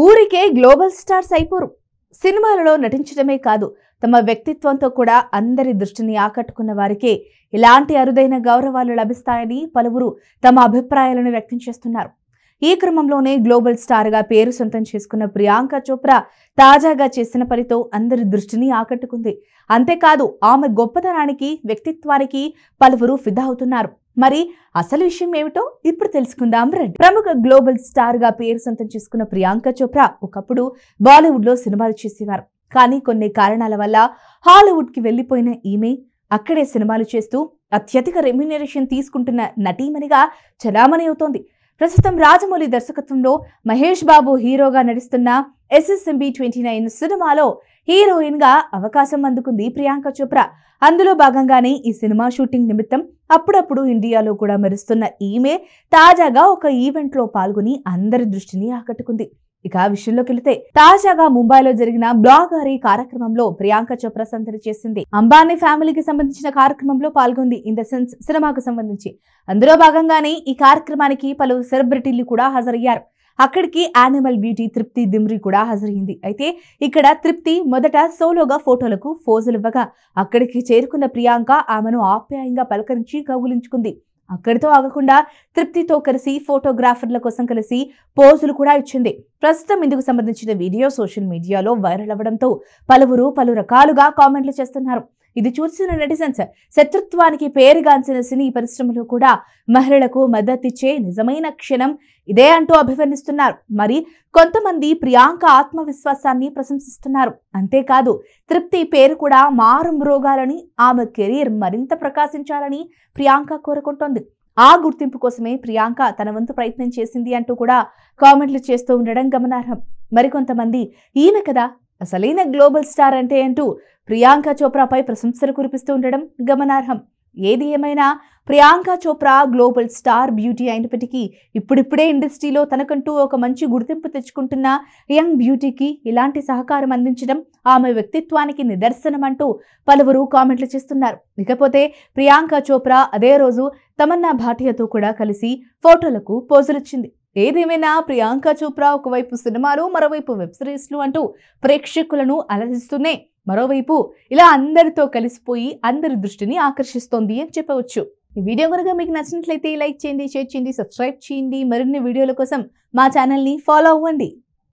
ఊరికే global stars అయిపోరు. సినిమాలలో నటించడమే కాదు, తమ వ్యక్తిత్వంతో కూడా అందరి దృష్టిని ఆకట్టుకున్న వారికే ఇలాంటి అరుదైన గౌరవాలు లభిస్తాయని పలువురు తమ అభిప్రాయాలను వ్యక్తం చేస్తున్నారు. ఈ క్రమంలోనే గ్లోబల్ స్టార్ గా పేరు సొంతం చేసుకున్న ప్రియాంక చోప్రా తాజాగా చేసిన పనితో అందరి దృష్టిని ఆకట్టుకుంది. అంతేకాదు, ఆమె గొప్పతనానికి, వ్యక్తిత్వానికి పలువురు ఫిదా అవుతున్నారు. మరి అసలు విషయం ఏమిటో ఇప్పుడు తెలుసుకుందాం రండి. ప్రముఖ గ్లోబల్ స్టార్ గా పేరు సొంతం చేసుకున్న ప్రియాంక చోప్రా ఒకప్పుడు బాలీవుడ్ లో సినిమాలు చేసేవారు. కానీ కొన్ని కారణాల వల్ల హాలీవుడ్ కి వెళ్లిపోయిన ఈమె అక్కడే సినిమాలు చేస్తూ అత్యధిక రెమ్యునరేషన్ తీసుకుంటున్న నటీమణిగా చలామణి అవుతోంది. ప్రస్తుతం రాజమౌళి దర్శకత్వంలో మహేష్ బాబు హీరోగా నటిస్తున్న SSMB 29 సినిమాలో హీరోయిన్ గా అవకాశం అందుకుంది ప్రియాంక చోప్రా. అందులో భాగంగానే ఈ సినిమా షూటింగ్ నిమిత్తం అప్పుడప్పుడు ఇండియాలో కూడా మెరుస్తున్న ఈమె తాజాగా ఒక ఈవెంట్ లో పాల్గొని అందరి దృష్టిని ఆకట్టుకుంది. ఇక విషయంలోకి వెళితే, తాజాగా ముంబైలో జరిగిన బ్లాగరీ కార్యక్రమంలో ప్రియాంక చోప్రా సందడి చేసింది. అంబానీ ఫ్యామిలీకి సంబంధించిన కార్యక్రమంలో పాల్గొంది. ఇన్ ద సెన్స్ సినిమాకు సంబంధించి అందులో భాగంగానే ఈ కార్యక్రమానికి పలు సెలబ్రిటీలు కూడా హాజరయ్యారు. అక్కడికి యానిమల్ బ్యూటీ తృప్తి దిమ్రి కూడా హాజరైంది. అయితే ఇక్కడ తృప్తి మొదట సోలోగా ఫోటోలకు పోజులు ఇవ్వగా అక్కడికి చేరుకున్న ప్రియాంక ఆమెను ఆప్యాయంగా పలకరించి కౌగిలించుకుంది. అక్కడితో ఆగకుండా తృప్తితో కలిసి ఫోటోగ్రాఫర్ల కోసం కలిసి పోజులు కూడా ఇచ్చింది. ప్రస్తుతం ఇందుకు సంబంధించిన వీడియో సోషల్ మీడియాలో వైరల్ అవ్వడంతో పలువురు పలు రకాలుగా కామెంట్లు చేస్తున్నారు. ఇది చూసిన నెటిజన్స్ శత్రుత్వానికి పేరుగాంచిన సినీ పరిశ్రమలో కూడా మహిళలకు మద్దతిచ్చే నిజమైన క్షణం ఇదే అంటూ అభివర్ణిస్తున్నారు. మరి కొంతమంది ప్రియాంక ఆత్మవిశ్వాసాన్ని ప్రశంసిస్తున్నారు. అంతేకాదు, తృప్తి పేరు కూడా మారుమ్రోగాలని, ఆమె కెరీర్ మరింత ప్రకాశించాలని ప్రియాంక కోరుకుంటోంది. ఆ గుర్తింపు కోసమే ప్రియాంక తన వంతు ప్రయత్నం చేసింది అంటూ కూడా కామెంట్లు చేస్తూ ఉండడం గమనార్హం. మరికొంతమంది ఈమె కదా అసలైన గ్లోబల్ స్టార్ అంటే అంటూ ప్రియాంక చోప్రాపై ప్రశంసలు కురిపిస్తూ ఉండడం గమనార్హం. ఏది ఏమైనా Priyanka Chopra global star beauty అయినప్పటికీ ఇప్పుడిప్పుడే ఇండస్ట్రీలో తనకంటూ ఒక మంచి గుర్తింపు తెచ్చుకుంటున్న యంగ్ బ్యూటీకి ఇలాంటి సహకారం అందించడం ఆమె వ్యక్తిత్వానికి నిదర్శనం అంటూ పలువురు కామెంట్లు చేస్తున్నారు. ఇకపోతే ప్రియాంక చోప్రా అదే రోజు తమన్నా భాటియాతో కూడా కలిసి ఫోటోలకు పోజులిచ్చింది. ఏదేమైనా ప్రియాంక చోప్రా ఒకవైపు సినిమాలు, మరోవైపు వెబ్ సిరీస్లు అంటూ ప్రేక్షకులను అలరిస్తూనే మరోవైపు ఇలా అందరితో కలిసిపోయి అందరి దృష్టిని ఆకర్షిస్తోంది అని చెప్పవచ్చు. ఈ వీడియో కనుక మీకు నచ్చినట్లయితే లైక్ చేయండి, షేర్ చేయండి, సబ్స్క్రైబ్ చేయండి. మరిన్ని వీడియోల కోసం మా ఛానల్ని ఫాలో అవ్వండి.